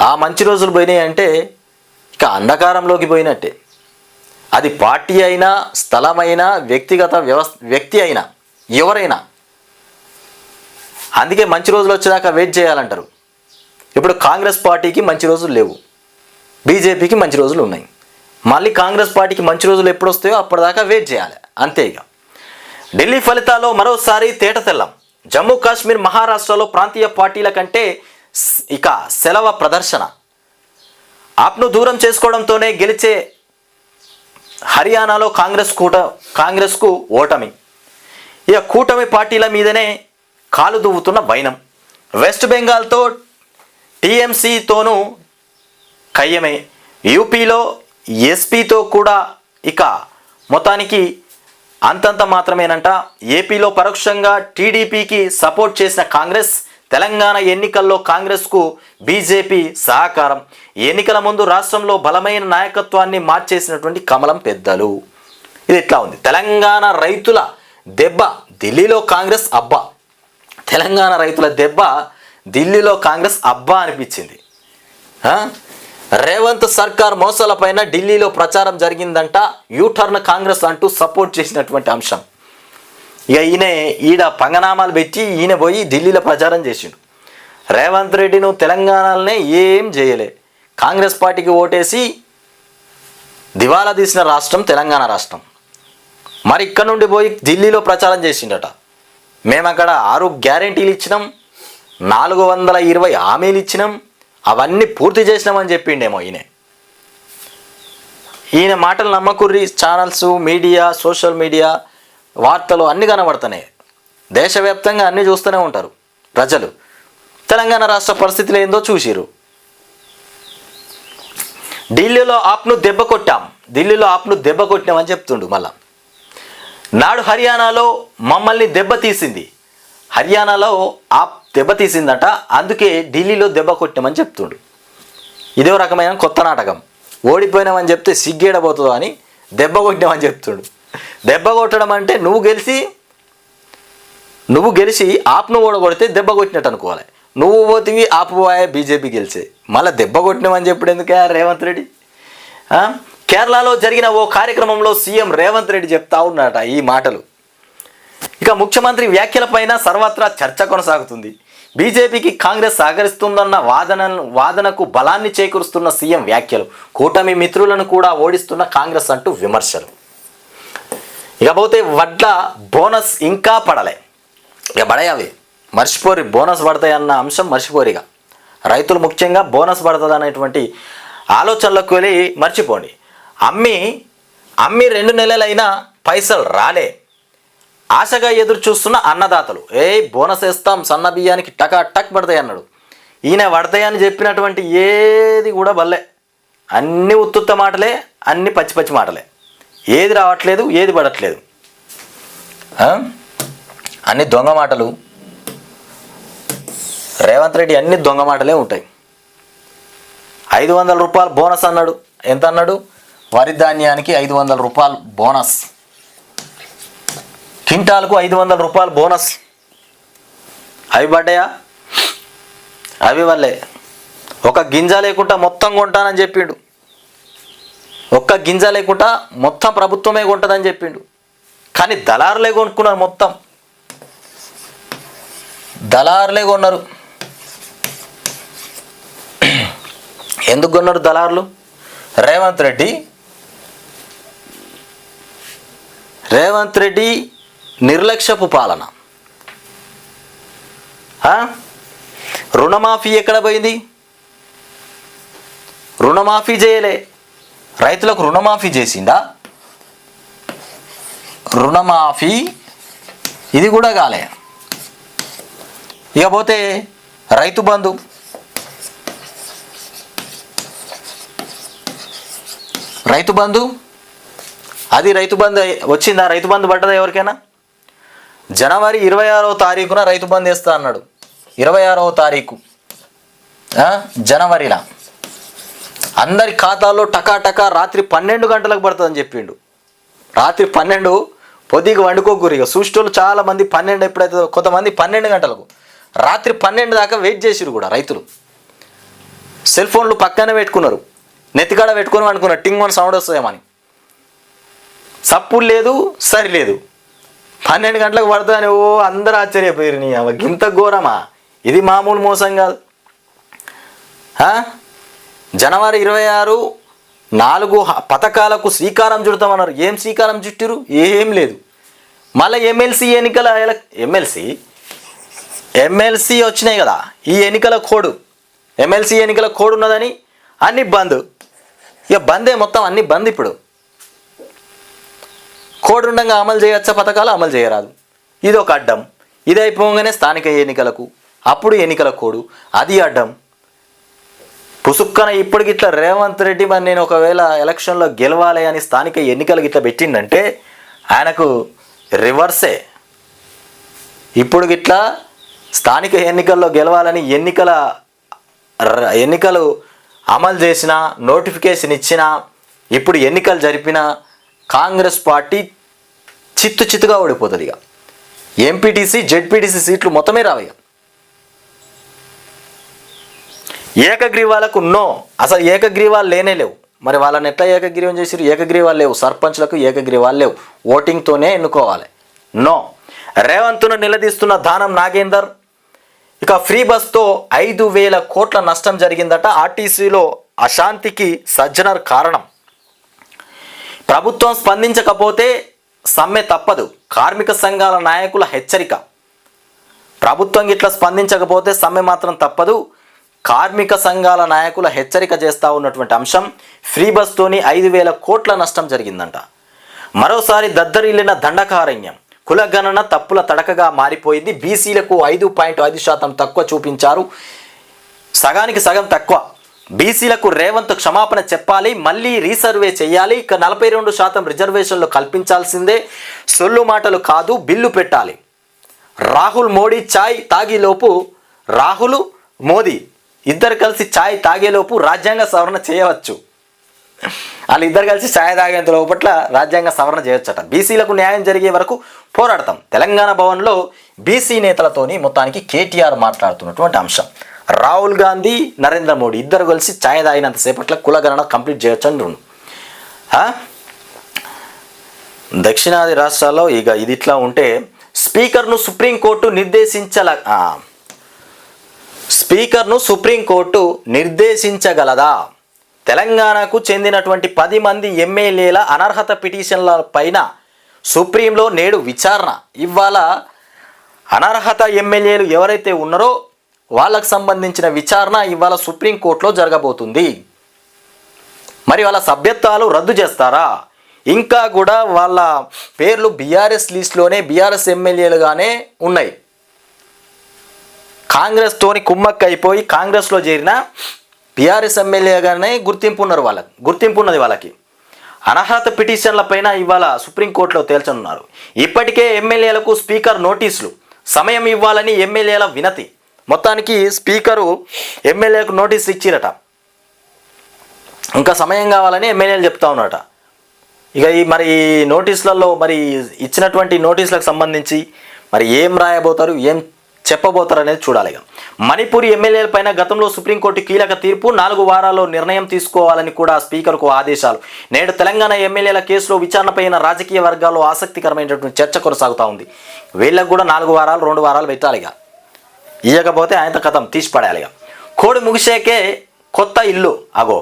ఆ మంచి రోజులు పోయినాయి అంటే ఇక అంధకారంలోకి పోయినట్టే. అది పార్టీ అయినా, స్థలమైనా, వ్యక్తిగత వ్యక్తి అయినా, ఎవరైనా అందుకే మంచి రోజులు వచ్చేదాకా వెయిట్ చేయాలంటారు. ఇప్పుడు కాంగ్రెస్ పార్టీకి మంచి రోజులు లేవు, బీజేపీకి మంచి రోజులు ఉన్నాయి. మళ్ళీ కాంగ్రెస్ పార్టీకి మంచి రోజులు ఎప్పుడు వస్తాయో అప్పటిదాకా వెయిట్ చేయాలి అంతే. ఇక ఢిల్లీ ఫలితాల్లో మరోసారి తేట తెల్లం. జమ్మూ కాశ్మీర్, మహారాష్ట్రలో ప్రాంతీయ పార్టీల కంటే ఇక సెలవు ప్రదర్శన. ఆప్ను దూరం చేసుకోవడంతోనే గెలిచే హర్యానాలో కాంగ్రెస్కు ఓటమి. ఇక కూటమి పార్టీల మీదనే కాలు దువ్వుతున్న వైనం. వెస్ట్ బెంగాల్తో టీఎంసీతోనూ కయ్యమే. యూపీలో ఎస్పీతో కూడా ఇక మొత్తానికి అంతంత మాత్రమేనంట. ఏపీలో పరోక్షంగా టీడీపీకి సపోర్ట్ చేసిన కాంగ్రెస్, తెలంగాణ ఎన్నికల్లో కాంగ్రెస్కు బీజేపీ సహకారం. ఎన్నికల ముందు రాష్ట్రంలో బలమైన నాయకత్వాన్ని మార్చేసినటువంటి కమలం పెద్దలు. ఇది ఎట్లా ఉంది? తెలంగాణ రైతుల దెబ్బ ఢిల్లీలో కాంగ్రెస్ అబ్బా. తెలంగాణ రైతుల దెబ్బ ఢిల్లీలో కాంగ్రెస్ అబ్బా అనిపించింది. రేవంత్ సర్కార్ మోసాలపైన ఢిల్లీలో ప్రచారం జరిగిందంట. యూటర్న్ కాంగ్రెస్ అంటూ సపోర్ట్ చేసినటువంటి అంశం. ఇక ఈడ పంగనామాలు పెట్టి ఈయన పోయి ఢిల్లీలో ప్రచారం చేసిండు. రేవంత్ రెడ్డి నువ్వు తెలంగాణలోనే ఏం చేయలే, కాంగ్రెస్ పార్టీకి ఓటేసి దివాలా తీసిన రాష్ట్రం తెలంగాణ రాష్ట్రం. మరి ఇక్కడ నుండి పోయి ఢిల్లీలో ప్రచారం చేసిండట. మేము అక్కడ 6 గ్యారెంటీలు ఇచ్చినాం, 420 హామీలు ఇచ్చినాం, అవన్నీ పూర్తి చేసినామని చెప్పిండేమో ఈయన మాటలు నమ్మకుర్రి. ఛానల్స్, మీడియా, సోషల్ మీడియా, వార్తలు అన్నీ కనబడుతున్నాయి. దేశవ్యాప్తంగా అన్నీ చూస్తూనే ఉంటారు ప్రజలు. తెలంగాణ రాష్ట్ర పరిస్థితులు ఏందో చూసిరు. ఢిల్లీలో ఆప్ను దెబ్బ కొట్టామని చెప్తుండు. మళ్ళా నాడు హర్యానాలో మమ్మల్ని దెబ్బతీసింది, హర్యానాలో ఆప్ దెబ్బతీసిందట, అందుకే ఢిల్లీలో దెబ్బ కొట్టామని చెప్తుండు. ఇదే రకమైన కొత్త నాటకం. ఓడిపోయినామని చెప్తే సిగ్గేడబోతుందో అని దెబ్బ కొట్టామని చెప్తుండు. దెబ్బ కొట్టడం అంటే నువ్వు గెలిచి ఆప్ను ఓడగొడితే దెబ్బ కొట్టినట్టు అనుకోవాలి. నువ్వు పోతివి, ఆపు పోయా, బీజేపీ గెలిచే, మళ్ళీ దెబ్బ కొట్టినామని చెప్పుడు ఎందుకే రేవంత్ రెడ్డి? కేరళలో జరిగిన ఓ కార్యక్రమంలో సీఎం రేవంత్ రెడ్డి చెప్తా ఉన్నాడట ఈ మాటలు. ఇక ముఖ్యమంత్రి వ్యాఖ్యలపైన సర్వత్రా చర్చ కొనసాగుతుంది. బీజేపీకి కాంగ్రెస్ సహకరిస్తుందన్న వాదనకు బలాన్ని చేకూరుస్తున్న సీఎం వ్యాఖ్యలు. కూటమి మిత్రులను కూడా ఓడిస్తున్న కాంగ్రెస్ అంటూ విమర్శలు. ఇకపోతే వడ్ల బోనస్ ఇంకా పడలే. ఇక పడయావి మర్చిపోరి, బోనస్ పడతాయన్న అంశం మర్చిపోరిగా. రైతులు ముఖ్యంగా బోనస్ పడుతుంది అనేటువంటి ఆలోచనలకు వెళ్ళి మర్చిపోండి. అమ్మి 2 నెలలైనా పైసలు రాలే. ఆశగా ఎదురు చూస్తున్న అన్నదాతలు బోనస్ వేస్తాం, సన్న బియ్యానికి టక్ పడతాయి అన్నాడు. ఈయన పడతాయని చెప్పినటువంటి ఏది కూడా బల్లే. అన్నీ ఉత్తుత్త మాటలే, అన్నీ పచ్చి మాటలే. ఏది రావట్లేదు, ఏది పడట్లేదు, అన్ని దొంగ మాటలు. రేవంత్ రెడ్డి అన్ని దొంగ మాటలే ఉంటాయి. 500 రూపాయలు బోనస్ అన్నాడు. ఎంత అన్నాడు? వరి ధాన్యానికి 500 రూపాయలు బోనస్, క్వింటాల్కు 500 రూపాయలు బోనస్. అవి పడ్డాయా? అవి వల్లే. ఒక గింజ లేకుండా మొత్తం కొంటానని చెప్పిండు. ఒక్క గింజ లేకుండా మొత్తం ప్రభుత్వమే కొంటుందని చెప్పిండు. కానీ దళారులే కొనుక్కున్నారు, మొత్తం దళారులే కొన్నారు. ఎందుకు కొన్నారు దళారులు? రేవంత్ రెడ్డి నిర్లక్ష్యపు పాలన. రుణమాఫీ ఎక్కడ పోయింది? రుణమాఫీ చేయలే. రైతులకు రుణమాఫీ చేసిండా? రుణమాఫీ ఇది కూడా కాలే. ఇకపోతే రైతు బంధు, అది రైతు బంధు వచ్చిందా? రైతు బంధు పడ్డదా ఎవరికైనా? జనవరి 26వ తారీఖున రైతు బంధు వేస్తా అన్నాడు. 26వ తారీఖు జనవరిలో అందరి ఖాతాల్లో టకా రాత్రి 12 గంటలకు పడుతుందని చెప్పిండు. రాత్రి 12 పొద్దుగా వండుకోకూరిగా సూస్టోళ్ళు చాలామంది 12 ఎప్పుడైతే, కొంతమంది 12 గంటలకు, రాత్రి 12 దాకా వెయిట్ చేసిరు కూడా రైతులు. సెల్ ఫోన్లు పక్కనే పెట్టుకున్నారు, నెత్తికాడ పెట్టుకొని అనుకున్నారు టింగ్ అని సౌండ్ వస్తుందేమని. సప్పుడు లేదు, సరి లేదు. 12 గంటలకు పడుతుందని ఓ అందరూ ఆశ్చర్యపోయారు. నీ అవ ఇంత ఘోరమా? ఇది మామూలు మోసం కాదు. జనవరి 26 4 పథకాలకు శ్రీకారం చుడతామన్నారు. ఏం శ్రీకారం చుట్టిరు? ఏం లేదు. మళ్ళీ ఎమ్మెల్సీ ఎన్నికల ఎమ్మెల్సీ వచ్చినాయి కదా, ఈ ఎన్నికల కోడ్, ఎమ్మెల్సీ ఎన్నికల కోడ్ ఉన్నదని అన్ని బంద్. ఇక బందే మొత్తం, అన్ని బంద్. ఇప్పుడు కోడ్ ఉండగా అమలు చేయొచ్చా పథకాలు? అమలు చేయరాదు. ఇది ఒక అడ్డం. ఇది అయిపోగానే స్థానిక ఎన్నికలకు, అప్పుడు ఎన్నికల కోడు, అది అడ్డం. పుసుక్కన ఇప్పటికి ఇట్లా రేవంత్ రెడ్డి మరి నేను ఒకవేళ ఎలక్షన్లో గెలవాలి అని స్థానిక ఎన్నికలకు ఇట్లా పెట్టిండంటే ఆయనకు రివర్సే. ఇప్పుడు ఇట్లా స్థానిక ఎన్నికల్లో గెలవాలని ఎన్నికలు అమలు చేసిన, నోటిఫికేషన్ ఇచ్చిన, ఇప్పుడు ఎన్నికలు జరిపిన కాంగ్రెస్ పార్టీ చిత్తుగా ఓడిపోతుంది. ఇక ఎంపీటీసీ జెడ్పీటీసీ సీట్లు మొత్తమే రావు. ఏకగ్రీవాలకు నో, అసలు ఏకగ్రీవాలు లేనే లేవు. మరి వాళ్ళని ఎట్లా ఏకగ్రీవం చేసిరు? ఏకగ్రీవాలు లేవు. సర్పంచ్లకు ఏకగ్రీవాలు లేవు. ఓటింగ్తోనే ఎన్నుకోవాలి. నో. రేవంత్ను నిలదీస్తున్న దానం నాగేందర్. ఇక ఫ్రీ బస్తో 5,000 కోట్ల నష్టం జరిగిందట. ఆర్టీసీలో అశాంతికి సజ్జనర్ కారణం. ప్రభుత్వం స్పందించకపోతే సమ్మె తప్పదు. కార్మిక సంఘాల నాయకుల హెచ్చరిక. ప్రభుత్వం ఇట్లా స్పందించకపోతే సమ్మె మాత్రం తప్పదు. కార్మిక సంఘాల నాయకుల హెచ్చరిక చేస్తూ ఉన్నటువంటి అంశం. ఫ్రీ బస్తోని 5,000 కోట్ల నష్టం జరిగిందంట. మరోసారి దద్దరిల్లిన దండకారణ్యం. కులగణన తప్పుల తడకగా మారిపోయింది. బీసీలకు 5.5% తక్కువ చూపించారు. సగానికి సగం తక్కువ. బీసీలకు రేవంత్ క్షమాపణ చెప్పాలి, మళ్ళీ రీసర్వే చేయాలి. ఇక 42% రిజర్వేషన్లు కల్పించాల్సిందే. సొల్లు మాటలు కాదు, బిల్లు పెట్టాలి. రాహుల్ మోడీ ఛాయ్ తాగేలోపు, రాహుల్ మోదీ ఇద్దరు కలిసి ఛాయ్ తాగేలోపు రాజ్యాంగ సవరణ చేయవచ్చు. వాళ్ళు ఇద్దరు కలిసి ఛాయ్ తాగేంత లోపట్ల రాజ్యాంగ సవరణ చేయొచ్చట. బీసీలకు న్యాయం జరిగే వరకు పోరాడతాం. తెలంగాణ భవన్లో బీసీ నేతలతోని మొత్తానికి కేటీఆర్ మాట్లాడుతున్నటువంటి అంశం. రాహుల్ గాంధీ, నరేంద్ర మోడీ ఇద్దరు కలిసి ఛాయ్ తాగినంతసేపట్ల కులగణన కంప్లీట్ చేయొచ్చు అంటున్నాను. దక్షిణాది రాష్ట్రాల్లో ఇక ఇది ఇట్లా ఉంటే స్పీకర్ను సుప్రీంకోర్టు నిర్దేశించగలదా? తెలంగాణకు చెందినటువంటి 10 మంది ఎమ్మెల్యేల అనర్హత పిటిషన్ల పైన సుప్రీంలో నేడు విచారణ. ఇవాళ అనర్హత ఎమ్మెల్యేలు ఎవరైతే ఉన్నారో వాళ్ళకు సంబంధించిన విచారణ ఇవాళ సుప్రీంకోర్టులో జరగబోతుంది. మరి వాళ్ళ సభ్యత్వాలు రద్దు చేస్తారా? ఇంకా కూడా వాళ్ళ పేర్లు బీఆర్ఎస్ లిస్టులోనే బీఆర్ఎస్ ఎమ్మెల్యేలుగానే ఉన్నాయి. కాంగ్రెస్తోని కుమ్మక్క అయిపోయి కాంగ్రెస్లో చేరిన బీఆర్ఎస్ ఎమ్మెల్యేగానే గుర్తింపు ఉన్నది వాళ్ళకి. అనర్హత పిటిషన్ల పైన ఇవాళ సుప్రీంకోర్టులో తేల్చనున్నారు. ఇప్పటికే ఎమ్మెల్యేలకు స్పీకర్ నోటీసులు, సమయం ఇవ్వాలని ఎమ్మెల్యేల వినతి. మొత్తానికి స్పీకరు ఎమ్మెల్యేలకు నోటీసు ఇచ్చిరట, ఇంకా సమయం కావాలని ఎమ్మెల్యేలు చెప్తా ఉన్నారట. ఇక మరి నోటీసులలో మరి ఇచ్చినటువంటి నోటీసులకు సంబంధించి మరి ఏం రాయబోతారు, ఏం చెప్పబోతారు అనేది చూడాలి. మణిపూర్ ఎమ్మెల్యేల పైన గతంలో సుప్రీంకోర్టు కీలక తీర్పు. 4 వారాల్లో నిర్ణయం తీసుకోవాలని కూడా స్పీకర్కు ఆదేశాలు. నేడు తెలంగాణ ఎమ్మెల్యేల కేసులో విచారణపైన రాజకీయ వర్గాల్లో ఆసక్తికరమైనటువంటి చర్చ కొనసాగుతూ ఉంది. వీళ్ళకు కూడా 4 వారాలు 2 వారాలు పెట్టాలిగా. ఇవ్వకపోతే ఆయనతో కథం తీసి పడేయాలిగా. కోడి ముగిసేకే కొత్త ఇల్లు. అగో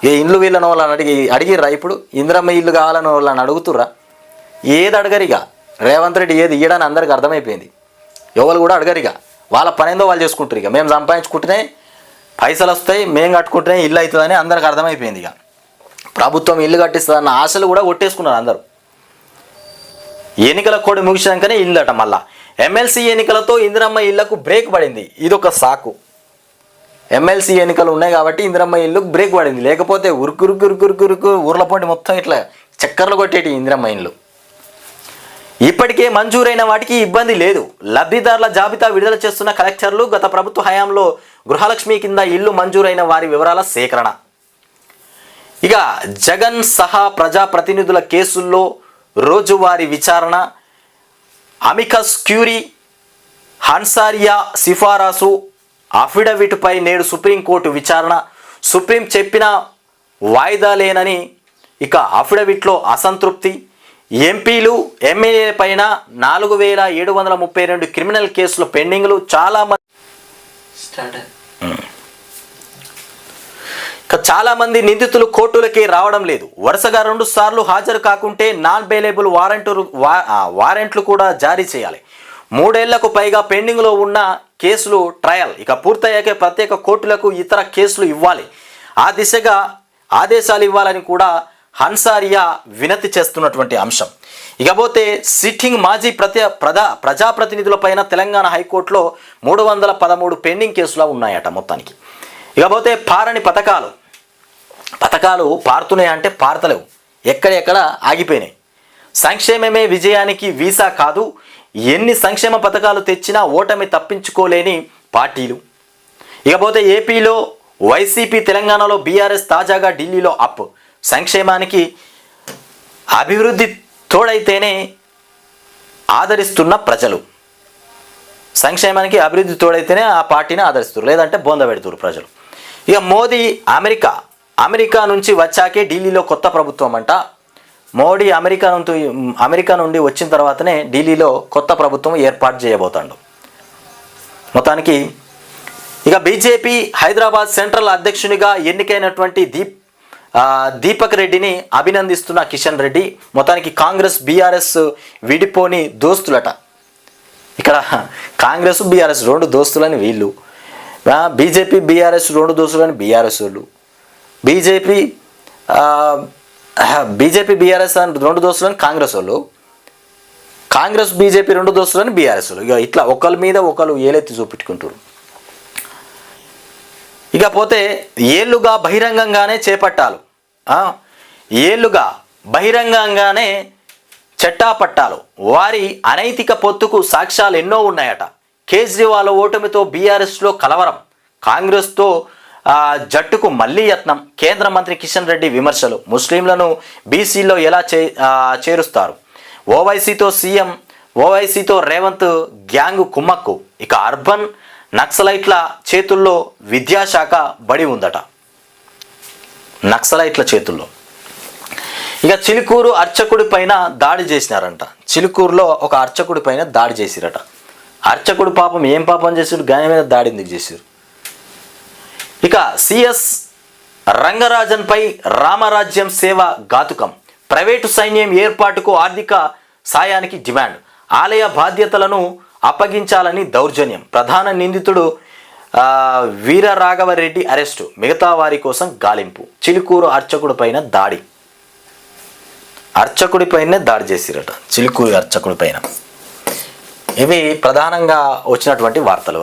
ఏ ఇల్లు వీళ్ళని వాళ్ళని అడిగిర్రా? ఇప్పుడు ఇందిరమ్మ ఇల్లు కావాలని వాళ్ళని అడుగుతుర్రా? ఏది అడగరిగా. రేవంత్ రెడ్డి ఏది ఇయ్యడానికి అందరికీ అర్థమైపోయింది. ఎవరు కూడా అడగరిగా. వాళ్ళ పనేందో వాళ్ళు చేసుకుంటారు. ఇక మేము సంపాదించుకుంటేనే పైసలు వస్తాయి, మేము కట్టుకుంటేనే ఇల్లు అవుతుందని అందరికి అర్థమైపోయింది. ఇక ప్రభుత్వం ఇల్లు కట్టిస్తుందన్న ఆశలు కూడా కొట్టేసుకున్నారు అందరూ. ఎన్నికల కోడి ముగిసాకనే ఇల్లు అట. మళ్ళా ఎమ్మెల్సీ ఎన్నికలతో ఇందిరమ్మ ఇళ్లకు బ్రేక్ పడింది. ఇదొక సాకు. ఎమ్మెల్సీ ఎన్నికలు ఉన్నాయి కాబట్టి ఇందిరమ్మ ఇల్లుకు బ్రేక్ పడింది. లేకపోతే ఉరుకు ఊర్ల పొంటి మొత్తం ఇట్లా చక్కర్లు కొట్టేటి ఇందిరమ్మ ఇల్లు. ఇప్పటికే మంజూరైన వాటికి ఇబ్బంది లేదు. లబ్ధిదారుల జాబితా విడుదల చేస్తున్న కలెక్టర్లు. గత ప్రభుత్వ హయాంలో గృహలక్ష్మి కింద ఇల్లు మంజూరైన వారి వివరాల సేకరణ. ఇక జగన్ సహా ప్రజాప్రతినిధుల కేసుల్లో రోజువారీ విచారణ. అమికస్ క్యూరీ, హన్సారియా సిఫారసు అఫిడవిట్పై నేడు సుప్రీంకోర్టు విచారణ. సుప్రీం చెప్పిన వాయిదా లేనని ఇక అఫిడవిట్లో అసంతృప్తి. ఎంపీలు ఎమ్మెల్యేల పైన 4732 క్రిమినల్ కేసులు పెండింగ్లు. చాలా మంది నిందితులు కోర్టులకి రావడం లేదు. వరుసగా 2 సార్లు హాజరు కాకుంటే నాన్ బెయిలబుల్ వారెంట్లు కూడా జారీ చేయాలి. 3 ఏళ్లకు పైగా పెండింగ్లో ఉన్న కేసులు ట్రయల్ ఇక పూర్తయ్యాకే ప్రత్యేక కోర్టులకు ఇతర కేసులు ఇవ్వాలి. ఆ దిశగా ఆదేశాలు ఇవ్వాలని కూడా హన్సారియా వినతి చేస్తున్నటువంటి అంశం. ఇకపోతే సిట్టింగ్ మాజీ ప్రజాప్రతినిధులపైన తెలంగాణ హైకోర్టులో 313 పెండింగ్ కేసులు ఉన్నాయట మొత్తానికి. ఇకపోతే పారని పథకాలు పారుతున్నాయి అంటే పారతలేవు, ఎక్కడెక్కడ ఆగిపోయినాయి. సంక్షేమమే విజయానికి వీసా కాదు, ఎన్ని సంక్షేమ పథకాలు తెచ్చినా ఓటమి తప్పించుకోలేని పార్టీలు. ఇకపోతే ఏపీలో వైసీపీ, తెలంగాణలో బీఆర్ఎస్, తాజాగా ఢిల్లీలో అప్. సంక్షేమానికి అభివృద్ధి తోడైతేనే ఆదరిస్తున్న ప్రజలు. సంక్షేమానికి అభివృద్ధి తోడైతేనే ఆ పార్టీని ఆదరిస్తారు, లేదంటే బొంద పెడుతున్నారు ప్రజలు. ఇక మోదీ అమెరికా నుంచి వచ్చాకే ఢిల్లీలో కొత్త ప్రభుత్వం అంట. మోడీ అమెరికా నుండి వచ్చిన తర్వాతనే ఢిల్లీలో కొత్త ప్రభుత్వం ఏర్పాటు చేయబోతాడు మొత్తానికి. ఇక బీజేపీ హైదరాబాద్ సెంట్రల్ అధ్యక్షునిగా ఎన్నికైనటువంటి దీపక్ రెడ్డిని అభినందిస్తున్న కిషన్ రెడ్డి. మొత్తానికి కాంగ్రెస్ బీఆర్ఎస్ విడిపోని దోస్తులట. ఇక్కడ కాంగ్రెస్ బీఆర్ఎస్ 2 దోస్తులని వీళ్ళు, బీజేపీ బీఆర్ఎస్ 2 దోస్తులని బీఆర్ఎస్ వాళ్ళు, బీజేపీ బీఆర్ఎస్ అని 2 దోస్తులని కాంగ్రెస్ వాళ్ళు, కాంగ్రెస్ బీజేపీ 2 దోస్తులని బీఆర్ఎస్ వాళ్ళు. ఇక ఇట్లా ఒకరి మీద ఒకరు ఏలెత్తి చూపెట్టుకుంటారు. ఇకపోతే ఏళ్ళుగా బహిరంగంగానే చట్టాపట్టాలు వారి అనైతిక పొత్తుకు సాక్ష్యాలు ఎన్నో ఉన్నాయట. కేజ్రీవాల్ ఓటమితో బీఆర్ఎస్లో కలవరం, కాంగ్రెస్తో జట్టుకు మళ్లీ యత్నం. కేంద్ర మంత్రి కిషన్ రెడ్డి విమర్శలు. ముస్లింలను బీసీలో ఎలా చేరుస్తారు? ఓవైసీతో రేవంత్ గ్యాంగ్ కుమ్మక్కు. ఇక అర్బన్ నక్సలైట్ల చేతుల్లో విద్యాశాఖ బడి ఉందట. నక్సలైట్ల చేతుల్లో. ఇక చిలుకూరు అర్చకుడి పైన దాడి చేసినారంట. చిలుకూరులో ఒక అర్చకుడి పైన దాడి చేసిరట. అర్చకుడు పాపం ఏం పాపం చేసాడు, గాయ మీద దాడి ఎందుకు చేశారు? ఇక సిఎస్ రంగరాజన్పై రామరాజ్యం సేవ ఘాతుకం. ప్రైవేటు సైన్యం ఏర్పాటుకు ఆర్థిక సాయానికి డిమాండ్. ఆలయ బాధ్యతలను అప్పగించాలని దౌర్జన్యం. ప్రధాన నిందితుడు వీరరాఘవరెడ్డి అరెస్టు. మిగతా వారి కోసం గాలింపు. చిలుకూరు అర్చకుడిపైనే దాడి చేసిరట. చిలుకూరు అర్చకుడిపైన. ఇవి ప్రధానంగా వచ్చినటువంటి వార్తలు.